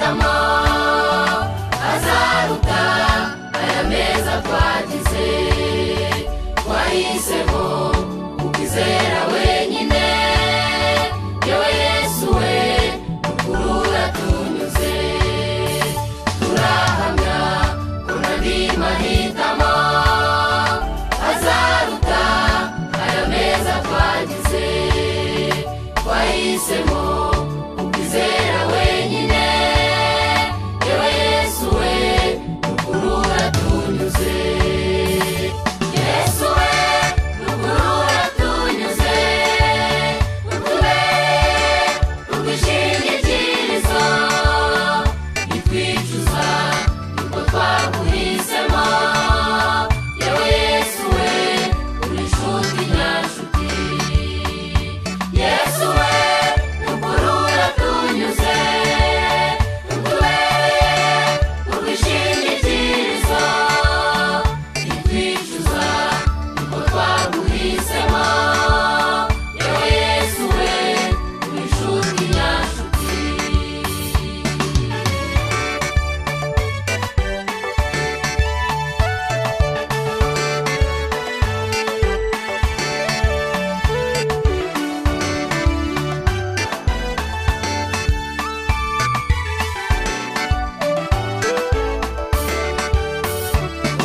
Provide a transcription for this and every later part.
mahitamo azaruta aya meza twagize. Twahisemo ukizera wenyine, yewe Yesu we ukuri uratunyuze. Turahamya ko n'andi mahitamo azaruta aya meza twagize. Twahisemo ukizera wenyine, yewe Yesu we ukuri uratunyuze. Yesu we ukuri uratunyuze, utubere urwishingikirizo. Ntitwicuza uko twaguhisemo, yewe Yesu we uri inshuti nyanshuti. Yesu we ukuri uratunyuze, utubere urwishingikirizo. Ntitwicuza uko twaguhisemo, yewe Yesu we uri inshuti nyanshuti.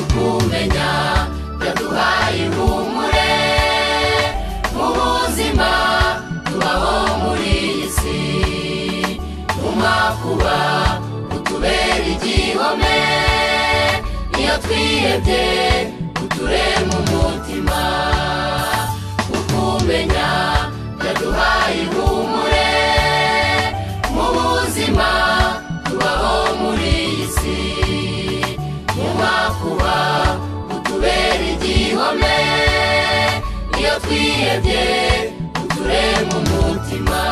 Ukumenya byaduhaye ihumure mu buzima tubaho muri iyi si. Mu makuba utubera igihome, iyo twihebye uturema umutima. Ukumenya byaduhaye ihumure mu buzima tubaho muri iyi si. Mu makuba utubera igihome, iyo twihebye uturema umutima.